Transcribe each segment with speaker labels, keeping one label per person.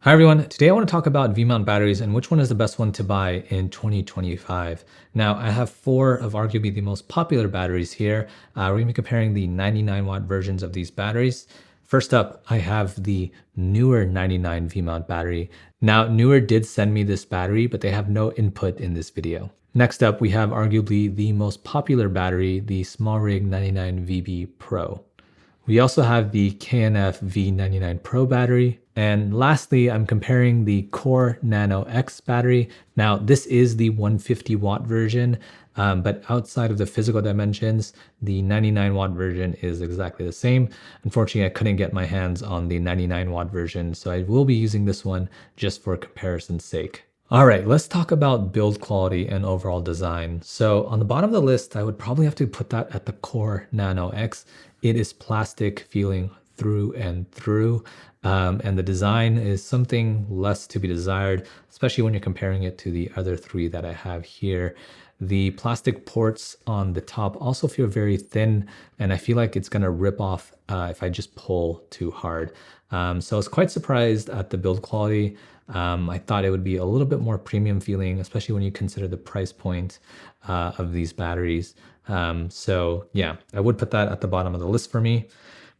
Speaker 1: Hi everyone, today I want to talk about V-mount batteries and which one is the best one to buy in 2025. Now I have four of arguably the most popular batteries here. We're going to be comparing the 99 watt versions of these batteries. First up, I have the Neewer 99 V-mount battery. Now Neewer did send me this battery, but they have no input in this video. Next up, we have arguably the most popular battery, the SmallRig 99 VB Pro. We also have the KNF V99 Pro battery. And lastly, I'm comparing the Core Nano X battery. Now, this is the 150 watt version, but outside of the physical dimensions, the 99 watt version is exactly the same. Unfortunately, I couldn't get my hands on the 99 watt version, so I will be using this one just for comparison's sake. All right, let's talk about build quality and overall design. So on the bottom of the list, I would probably have to put that at the Core Nano X. It is plastic feeling through and through, and the design is something less to be desired, especially when you're comparing it to the other three that I have here. The plastic ports on the top also feel very thin, and I feel like it's gonna rip off if I just pull too hard. So I was quite surprised at the build quality. I thought it would be a little bit more premium feeling, especially when you consider the price point of these batteries. So yeah, I would put that at the bottom of the list for me.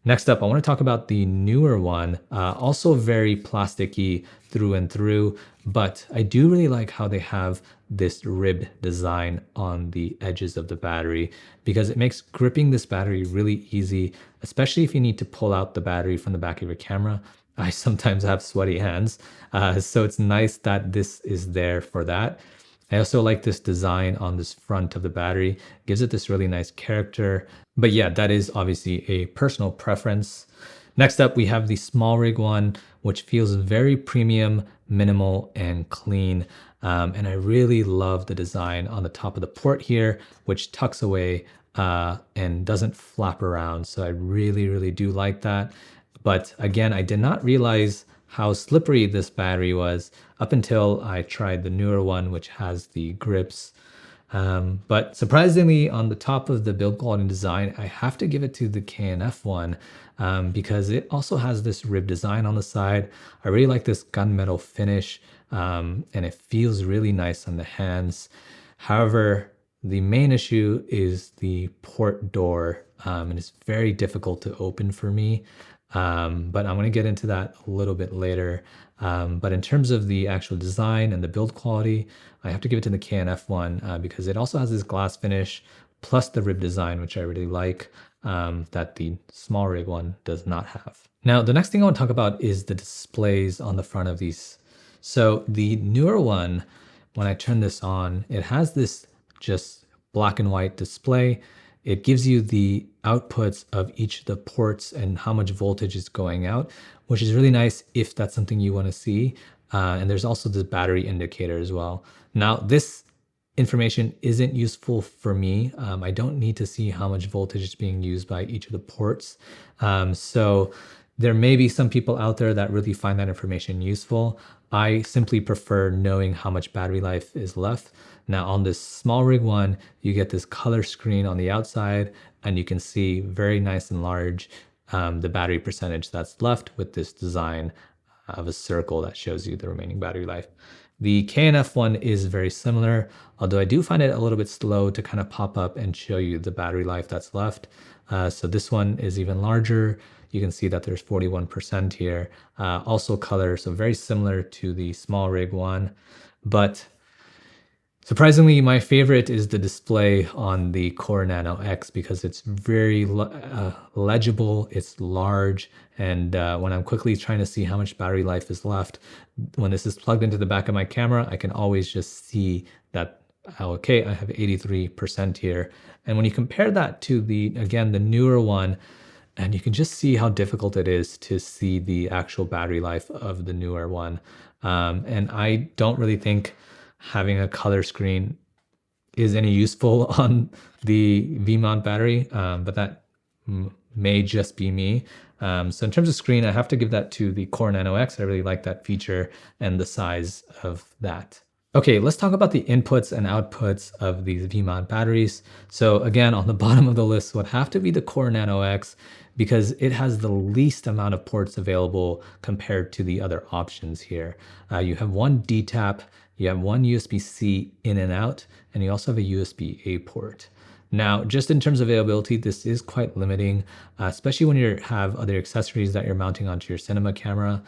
Speaker 1: Next up, I want to talk about the Neewer one, also very plasticky through and through, but I do really like how they have this ribbed design on the edges of the battery because it makes gripping this battery really easy, especially if you need to pull out the battery from the back of your camera. I sometimes have sweaty hands, so it's nice that this is there for that. I also like this design on this front of the battery. Gives it this really nice character. But yeah, that is obviously a personal preference. Next up, we have the SmallRig one, which feels very premium, minimal, and clean. And I really love the design on the top of the port here, which tucks away and doesn't flap around. So I really, really do like that. But again, I did not realize how slippery this battery was up until I tried the newer one, which has the grips. But surprisingly, on the top of the build quality design, I have to give it to the KNF one because it also has this rib design on the side. I really like this gunmetal finish and it feels really nice on the hands. However, the main issue is the port door and it's very difficult to open for me. But I'm going to get into that a little bit later. But in terms of the actual design and the build quality, I have to give it to the KNF one because it also has this glass finish plus the rib design, which I really like, that the SmallRig one does not have. Now, the next thing I want to talk about is the displays on the front of these. So the newer one, when I turn this on, it has this just black and white display. It gives you the outputs of each of the ports and how much voltage is going out, which is really nice if that's something you want to see. And there's also the battery indicator as well. Now, this information isn't useful for me. I don't need to see how much voltage is being used by each of the ports. So there may be some people out there that really find that information useful. I simply prefer knowing how much battery life is left. Now on this SmallRig one, you get this color screen on the outside and you can see very nice and large the battery percentage that's left with this design of a circle that shows you the remaining battery life. The KNF one is very similar, although I do find it a little bit slow to kind of pop up and show you the battery life that's left. So this one is even larger. You can see that there's 41% here. Also color, so very similar to the SmallRig one. But surprisingly, my favorite is the display on the Core Nano X because it's very legible, it's large, and when I'm quickly trying to see how much battery life is left, when this is plugged into the back of my camera, I can always just see that, okay, I have 83% here. And when you compare that to again, the newer one, and you can just see how difficult it is to see the actual battery life of the newer one. And I don't really think having a color screen is any useful on the V-mount battery, but that may just be me. So in terms of screen, I have to give that to the Core Nano X. I really like that feature and the size of that. Okay, let's talk about the inputs and outputs of these V-mount batteries. So again, on the bottom of the list would have to be the Core Nano X because it has the least amount of ports available compared to the other options here. You have one D-tap, you have one USB-C in and out, and you also have a USB-A port. Now, just in terms of availability, this is quite limiting, especially when you have other accessories that you're mounting onto your cinema camera.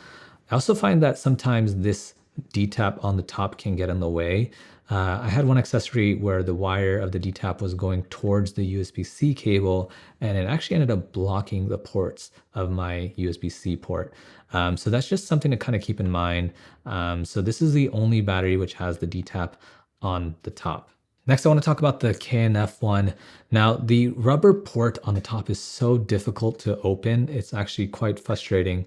Speaker 1: I also find that sometimes this D-tap on the top can get in the way. I had one accessory where the wire of the D-tap was going towards the USB-C cable, and it actually ended up blocking the ports of my USB-C port. So that's just something to kind of keep in mind. So this is the only battery which has the D-tap on the top. Next, I want to talk about the KNF one. Now, the rubber port on the top is so difficult to open. It's actually quite frustrating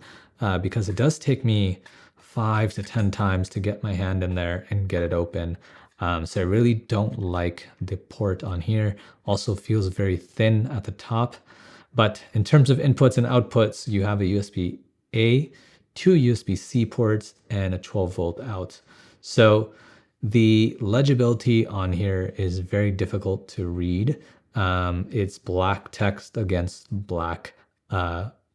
Speaker 1: because it does take me 5 to 10 times to get my hand in there and get it open. So I really don't like the port on here. Also feels very thin at the top. But in terms of inputs and outputs, you have a USB-A, 2 USB-C ports, and a 12-volt out. So the legibility on here is very difficult to read. It's black text against black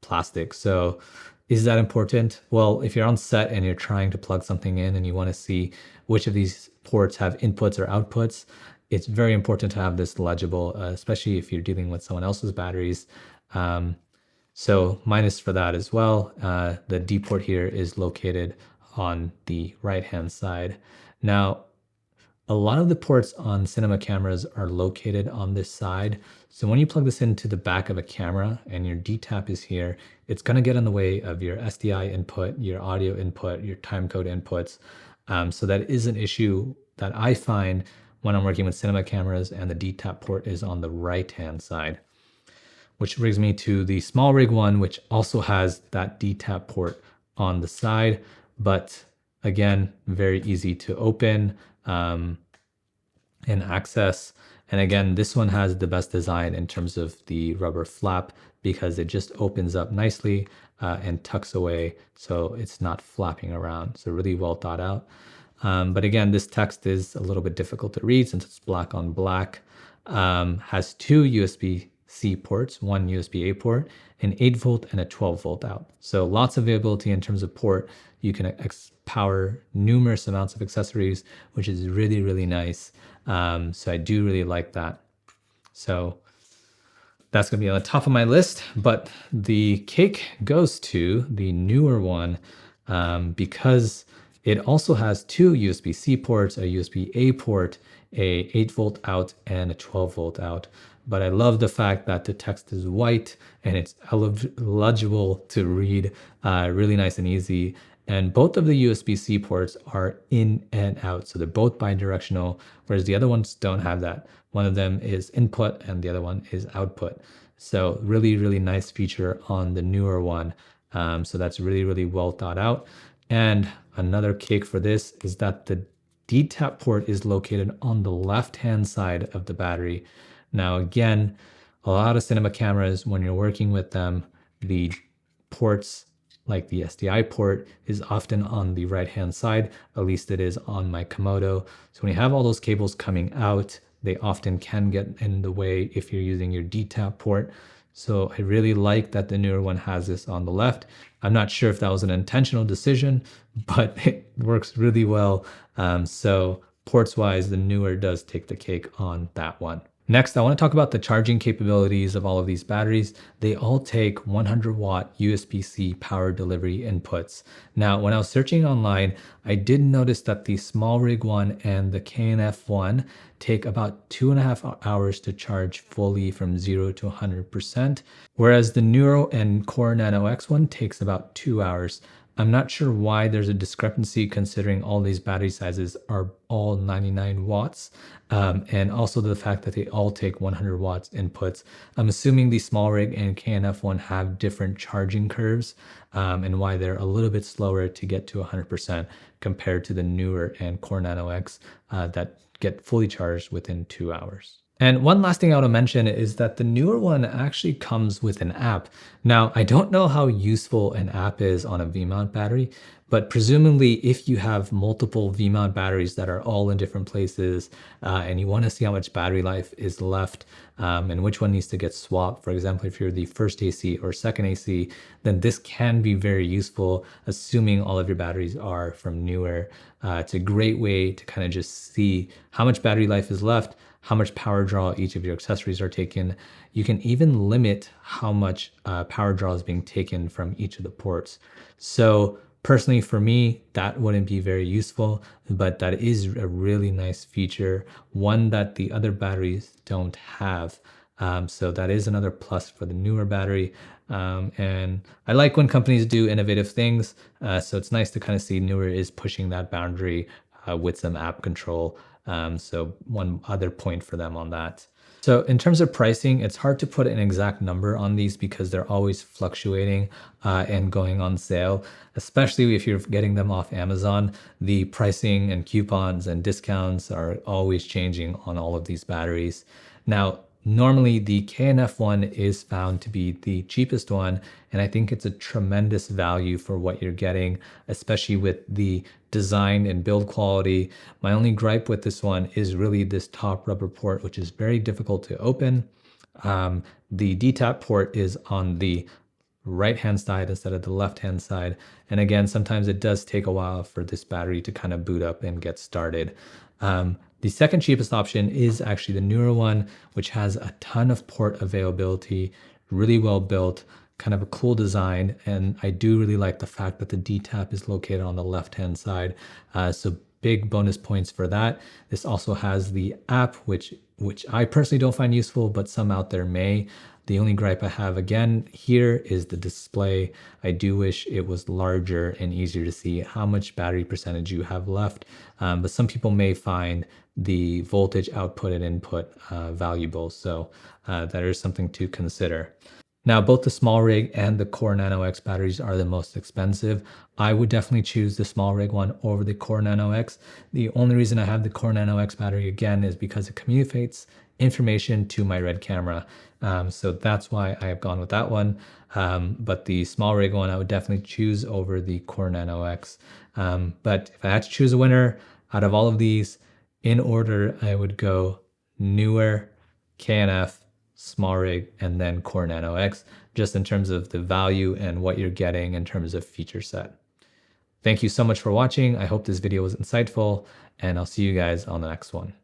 Speaker 1: plastic. So is that important? Well, if you're on set and you're trying to plug something in and you want to see which of these ports have inputs or outputs, it's very important to have this legible, especially if you're dealing with someone else's batteries. So minus for that as well. The D port here is located on the right-hand side. Now, a lot of the ports on cinema cameras are located on this side. So when you plug this into the back of a camera and your D-tap is here, it's going to get in the way of your SDI input, your audio input, your timecode inputs. So that is an issue that I find when I'm working with cinema cameras and the D-tap port is on the right-hand side. Which brings me to the small rig one, which also has that D-tap port on the side, but again, very easy to open and access. And again, this one has the best design in terms of the rubber flap because it just opens up nicely and tucks away so it's not flapping around. So really well thought out. But again, this text is a little bit difficult to read since it's black on black. Has 2 USB-C ports, 1 USB-A port, an 8-volt and a 12-volt out. So lots of availability in terms of port. You can power numerous amounts of accessories, which is really, really nice. So I do really like that. So that's going to be on the top of my list, but the cake goes to the newer one because it also has 2 USB-C ports, a USB-A port, a 8-volt out, and a 12-volt out. But I love the fact that the text is white and it's legible to read, really nice and easy. And both of the USB-C ports are in and out. So they're both bidirectional, whereas the other ones don't have that. One of them is input and the other one is output. So really, really nice feature on the newer one. So that's really, really well thought out. And another cake for this is that the D-tap port is located on the left-hand side of the battery. Now, again, a lot of cinema cameras, when you're working with them, the ports like the SDI port is often on the right-hand side. At least it is on my Komodo. So when you have all those cables coming out, they often can get in the way if you're using your D-tap port. So I really like that the newer one has this on the left. I'm not sure if that was an intentional decision, but it works really well. So ports-wise, the newer does take the cake on that one. Next, I want to talk about the charging capabilities of all of these batteries. They all take 100 watt USB-C power delivery inputs. Now, when I was searching online, I did notice that the small rig one and the KNF one take about 2.5 hours to charge fully from 0 to 100%, whereas the Neuro and Core Nano X one takes about 2 hours. I'm not sure why there's a discrepancy considering all these battery sizes are all 99 watts. And also the fact that they all take 100 watts inputs. I'm assuming the small rig and KNF one have different charging curves and why they're a little bit slower to get to 100% compared to the newer and Core Nano X that get fully charged within 2 hours. And one last thing I want to mention is that the newer one actually comes with an app. Now, I don't know how useful an app is on a V-mount battery, But presumably, if you have multiple V-mount batteries that are all in different places, and you want to see how much battery life is left, and which one needs to get swapped, for example, if you're the first AC or second AC, then this can be very useful, assuming all of your batteries are from Neewer. It's a great way to kind of just see how much battery life is left, how much power draw each of your accessories are taking. You can even limit how much power draw is being taken from each of the ports. So personally, for me, that wouldn't be very useful, but that is a really nice feature, one that the other batteries don't have. So that is another plus for the Neewer battery. And I like when companies do innovative things. So it's nice to kind of see Neewer is pushing that boundary with some app control. So one other point for them on that. So in terms of pricing, it's hard to put an exact number on these because they're always fluctuating and going on sale, especially if you're getting them off Amazon. The pricing and coupons and discounts are always changing on all of these batteries. Now, normally the KNF one is found to be the cheapest one, and I think it's a tremendous value for what you're getting, especially with the design and build quality. My only gripe with this one is really this top rubber port, which is very difficult to open. The DTAP port is on the right-hand side instead of the left-hand side. And again, sometimes it does take a while for this battery to kind of boot up and get started. The second cheapest option is actually the Neewer one, which has a ton of port availability, really well built, kind of a cool design. And I do really like the fact that the DTAP is located on the left-hand side. So big bonus points for that. This also has the app, which I personally don't find useful, but some out there may. The only gripe I have again here is the display. I do wish it was larger and easier to see how much battery percentage you have left. But some people may find the voltage output and input valuable. So that is something to consider. Now, both the small rig and the Core Nano X batteries are the most expensive. I would definitely choose the small rig one over the Core Nano X. The only reason I have the Core Nano X battery again is because it communicates information to my Red camera. So that's why I have gone with that one. But the small rig one, I would definitely choose over the Core Nano X. But if I had to choose a winner out of all of these, in order, I would go Neewer, KNF, small rig, and then Core Nano X, just in terms of the value and what you're getting in terms of feature set. Thank you so much for watching. I hope this video was insightful, and I'll see you guys on the next one.